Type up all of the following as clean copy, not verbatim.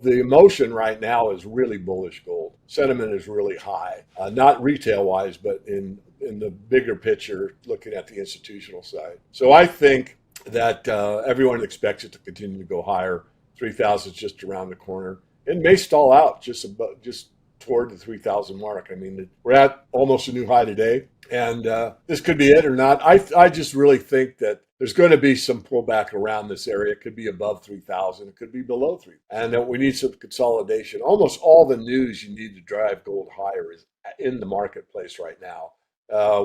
The emotion right now is really bullish gold. Sentiment is really high, not retail wise, but in the bigger picture, looking at the institutional side. So I think that everyone expects it to continue to go higher. 3,000 is just around the corner. It may stall out just toward the 3,000 mark. I mean, we're at almost a new high today, and this could be it or not. I just really think that there's going to be some pullback around this area. It could be above 3,000. It could be below 3,000. And we need some consolidation. Almost all the news you need to drive gold higher is in the marketplace right now,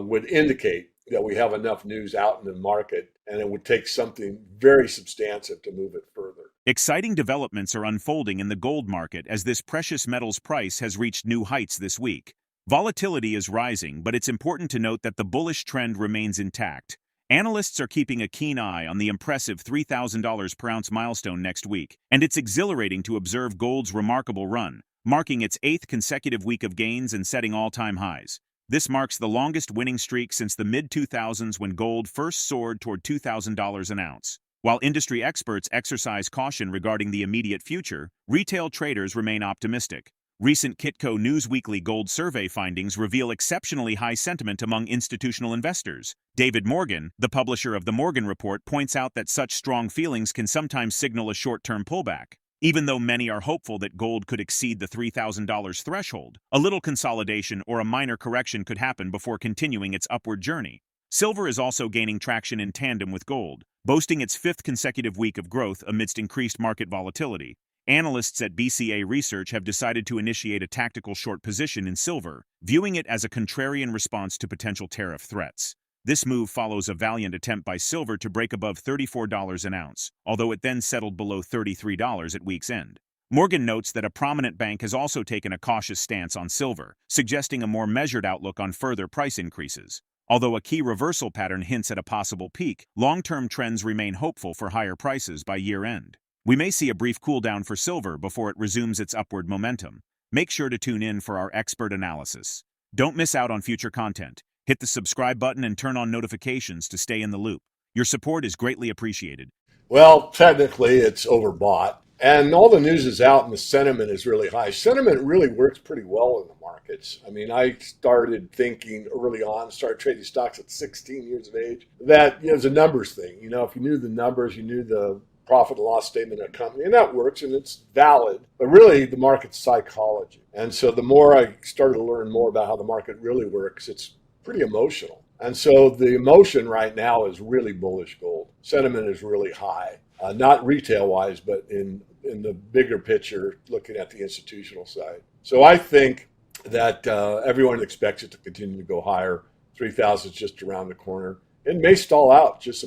would indicate that we have enough news out in the market, and it would take something very substantive to move it further. Exciting developments are unfolding in the gold market as this precious metals price has reached new heights this week. Volatility is rising, but it's important to note that the bullish trend remains intact. Analysts are keeping a keen eye on the impressive $3,000 per ounce milestone next week, and it's exhilarating to observe gold's remarkable run, marking its 8th consecutive week of gains and setting all-time highs. This marks the longest winning streak since the mid-2000s when gold first soared toward $2,000 an ounce. While industry experts exercise caution regarding the immediate future, retail traders remain optimistic. Recent Kitco News Weekly Gold Survey findings reveal exceptionally high sentiment among institutional investors. DavidMorgan, the publisher of the Morgan Report, points out that such strong feelings can sometimes signal a short-term pullback. Even though many are hopeful that gold could exceed the $3,000 threshold, a little consolidation or a minor correction could happen before continuing its upward journey. Silver is also gaining traction in tandem with gold, boasting its 5th consecutive week of growth amidst increased market volatility. Analysts at BCA Research have decided to initiate a tactical short position in silver, viewing it as a contrarian response to potential tariff threats. This move follows a valiant attempt by silver to break above $34 an ounce, although it then settled below $33 at week's end. Morgan notes that a prominent bank has also taken a cautious stance on silver, suggesting a more measured outlook on further price increases. Although a key reversal pattern hints at a possible peak, long-term trends remain hopeful for higher prices by year-end. We may see a brief cooldown for silver before it resumes its upward momentum. Make sure to tune in for our expert analysis. Don't miss out on future content. Hit the subscribe button and turn on notifications to stay in the loop. Your support is greatly appreciated. Well, technically, it's overbought, and all the news is out, and the sentiment is really high. Sentiment really works pretty well in the markets. I mean, I started thinking early on, started trading stocks at 16 years of age, that it's a numbers thing. If you knew the numbers, you knew the profit and loss statement of a company, and that works, and it's valid. But really, the market's psychology. And so the more I started to learn more about how the market really works, it's pretty emotional. And so the emotion right now is really bullish gold. Sentiment is really high, not retail wise, but in the bigger picture, looking at the institutional side. So I think that everyone expects it to continue to go higher. 3,000 is just around the corner. It may stall out just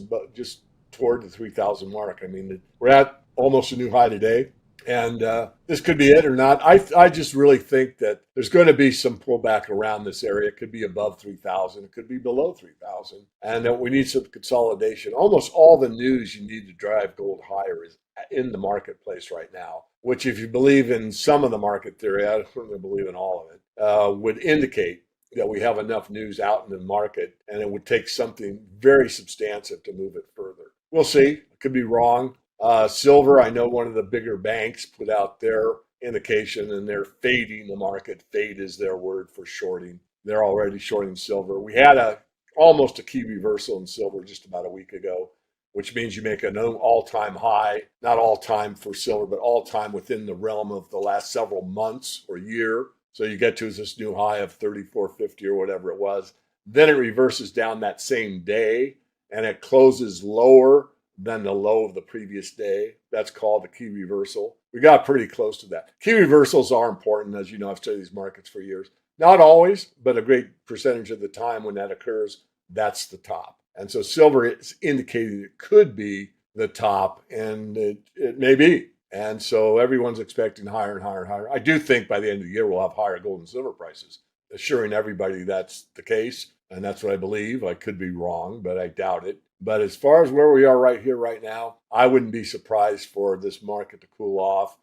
toward the 3,000 mark. I mean, we're at almost a new high today, and this could be it or not. I just really think that there's going to be some pullback around this area. It could be above 3,000. It could be below 3,000, and that we need some consolidation. Almost all the news you need to drive gold higher is in the marketplace right now, which, if you believe in some of the market theory, I don't really believe in all of it, would indicate that we have enough news out in the market, and it would take something very substantive to move it further. We'll see. I could be wrong. Silver, I know one of the bigger banks put out their indication, and they're fading the market. Fade is their word for shorting. They're already shorting silver. We had almost a key reversal in silver just about a week ago, which means you make an all-time high, not all-time for silver, but all-time within the realm of the last several months or year. So you get to this new high of 34.50 or whatever it was. Then it reverses down that same day, and it closes lower than the low of the previous day. That's called a key reversal. We got pretty close to that. Key reversals are important. As you know, I've studied these markets for years. Not always, but a great percentage of the time when that occurs, that's the top. And so silver is indicating it could be the top, and it may be. And so everyone's expecting higher and higher and higher. I do think by the end of the year, we'll have higher gold and silver prices, assuring everybody that's the case. And that's what I believe. I could be wrong, but I doubt it. But as far as where we are right here, right now, I wouldn't be surprised for this market to cool off.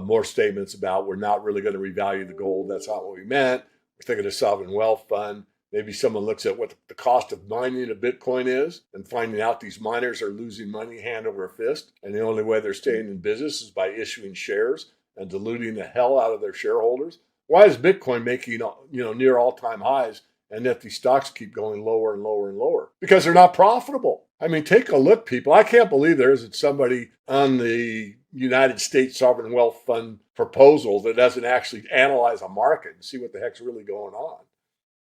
More statements about we're not really going to revalue the gold. That's not what we meant. We're thinking of sovereign wealth fund. Maybe someone looks at what the cost of mining a Bitcoin is and finding out these miners are losing money hand over fist. And the only way they're staying in business is by issuing shares. and diluting the hell out of their shareholders. Why is Bitcoin making near all-time highs and yet these stocks keep going lower and lower and lower? Because they're not profitable. I mean, take a look, people. I can't believe there isn't somebody on the United States Sovereign Wealth Fund proposal that doesn't actually analyze a market and see what the heck's really going on.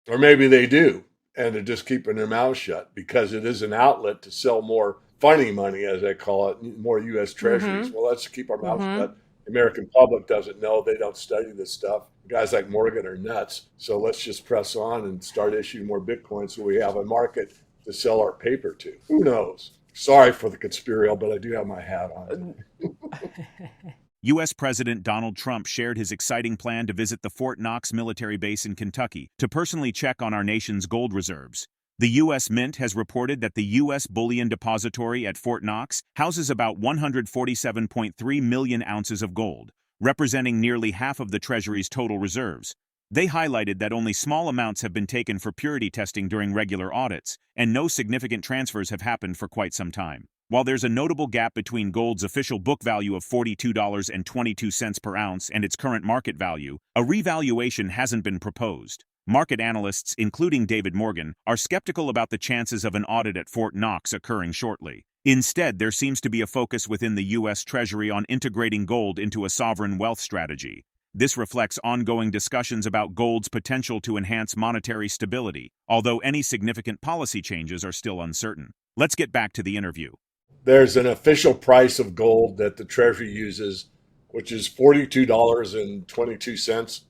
Or maybe they do, and they're just keeping their mouths shut because it is an outlet to sell more funny money, as I call it, more U.S. treasuries. Well, let's keep our mouths shut. The American public doesn't know. They don't study this stuff. Guys like Morgan are nuts. So let's just press on and start issuing more Bitcoin so we have a market to sell our paper to. Who knows? Sorry for the conspirial, but I do have my hat on. U.S. President Donald Trump shared his exciting plan to visit the Fort Knox military base in Kentucky to personally check on our nation's gold reserves. The U.S. Mint has reported that the U.S. Bullion Depository at Fort Knox houses about 147.3 million ounces of gold, representing nearly half of the Treasury's total reserves. They highlighted that only small amounts have been taken for purity testing during regular audits, and no significant transfers have happened for quite some time. While there's a notable gap between gold's official book value of $42.22 per ounce and its current market value, a revaluation hasn't been proposed. Market analysts, including DavidMorgan, are skeptical about the chances of an audit at Fort Knox occurring shortly. Instead, there seems to be a focus within the U.S. Treasury on integrating gold into a sovereign wealth strategy. This reflects ongoing discussions about gold's potential to enhance monetary stability, although any significant policy changes are still uncertain. Let's get back to the interview. There's an official price of gold that the Treasury uses, which is $42.22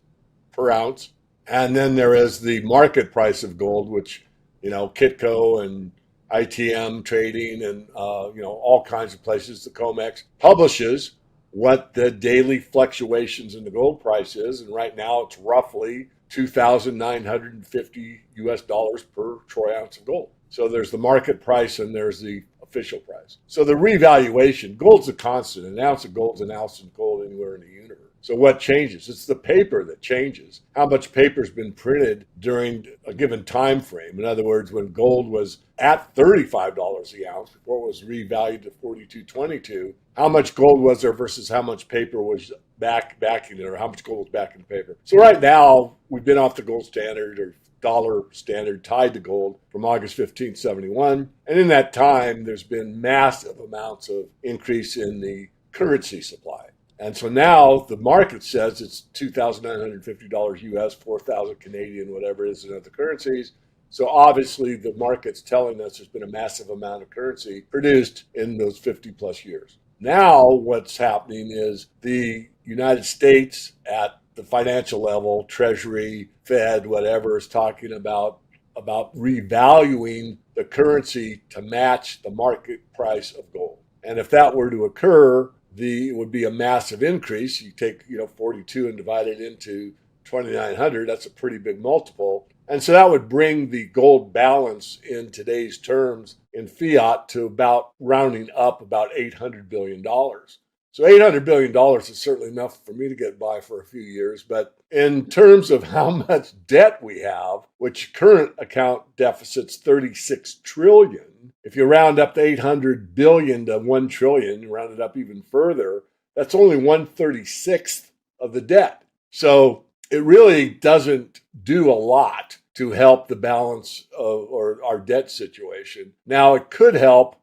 per ounce. And then there is the market price of gold, which, Kitco and ITM trading and, all kinds of places, the COMEX publishes what the daily fluctuations in the gold price is. And right now it's roughly $2,950 US per troy ounce of gold. So there's the market price and there's the official price. So the revaluation, gold's a constant. An ounce of gold's an ounce of gold anywhere in the universe. So what changes? It's the paper that changes. How much paper's been printed during a given time frame. In other words, when gold was at $35 the ounce before it was revalued to $42.22, how much gold was there versus how much paper was backing it, or how much gold was backing the paper. So right now, we've been off the gold standard or dollar standard tied to gold from August 15, 71. And in that time, there's been massive amounts of increase in the currency supply. And so now the market says it's $2,950 US, 4,000 Canadian, whatever it is in other currencies. So obviously the market's telling us there's been a massive amount of currency produced in those 50 plus years. Now what's happening is the United States at the financial level, Treasury, Fed, whatever, is talking about revaluing the currency to match the market price of gold. And if that were to occur, it would be a massive increase. You take 42 and divide it into 2,900. That's a pretty big multiple. And so that would bring the gold balance in today's terms in fiat to about rounding up about $800 billion. So $800 billion is certainly enough for me to get by for a few years. But in terms of how much debt we have, which current account deficit's 36 trillion, if you round up the 800 billion to 1 trillion, you round it up even further, that's only 1/36th of the debt. So it really doesn't do a lot to help the balance or our debt situation. Now, it could help,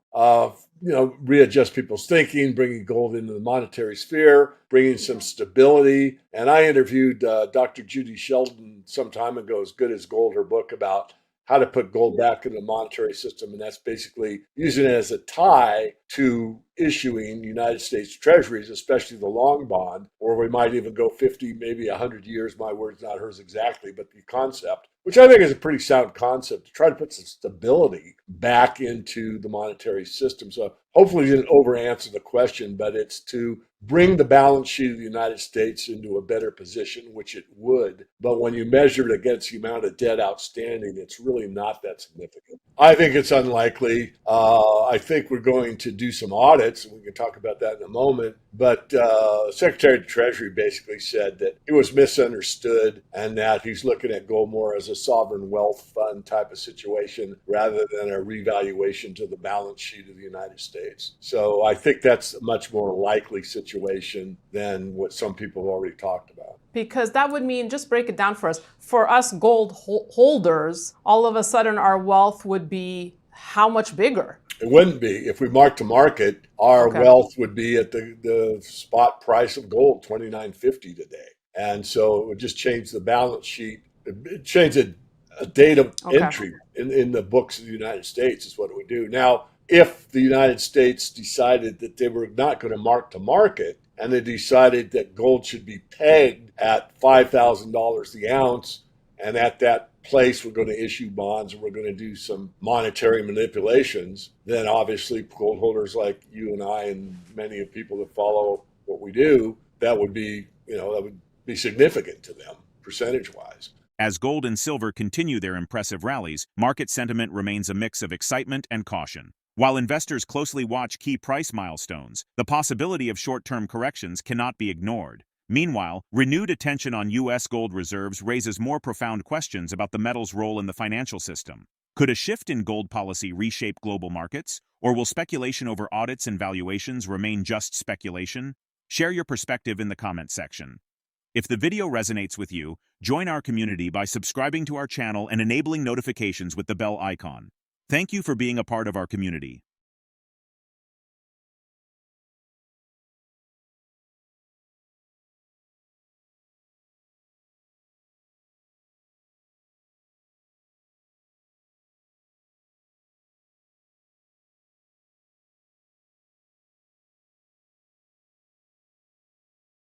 readjust people's thinking, bringing gold into the monetary sphere, bringing some stability. And I interviewed Dr. Judy Sheldon some time ago, As Good as Gold, her book about how to put gold back in the monetary system. And that's basically using it as a tie to issuing United States treasuries, especially the long bond, or we might even go 50, maybe 100 years. My words, not hers exactly, but the concept, which I think is a pretty sound concept, to try to put some stability back into the monetary system. So hopefully you didn't over answer the question, but it's to bring the balance sheet of the United States into a better position, which it would. But when you measure it against the amount of debt outstanding, it's really not that significant. I think it's unlikely. I think we're going to do some audits, and we can talk about that in a moment. But Secretary of the Treasury basically said that it was misunderstood and that he's looking at gold more as a sovereign wealth fund type of situation rather than a revaluation to the balance sheet of the United States. So I think that's a much more likely situation than what some people have already talked about. Because that would mean, just break it down for us. For us gold holders, all of a sudden our wealth would be how much bigger? It wouldn't be. If we mark to market, our Okay. wealth would be at the spot price of gold, $29.50 today. And so it would just change the balance sheet. It change a date of Okay. entry in the books of the United States is what it would do. Now, if the United States decided that they were not going to mark to market, and they decided that gold should be pegged at $5,000 the ounce, and at that place we're going to issue bonds and we're going to do some monetary manipulations, then obviously gold holders like you and I and many of people that follow what we do, that would be significant to them percentage-wise. As gold and silver continue their impressive rallies, market sentiment remains a mix of excitement and caution. While investors closely watch key price milestones, the possibility of short-term corrections cannot be ignored. Meanwhile, renewed attention on U.S. gold reserves raises more profound questions about the metal's role in the financial system. Could a shift in gold policy reshape global markets, or will speculation over audits and valuations remain just speculation? Share your perspective in the comment section. If the video resonates with you, join our community by subscribing to our channel and enabling notifications with the bell icon. Thank you for being a part of our community.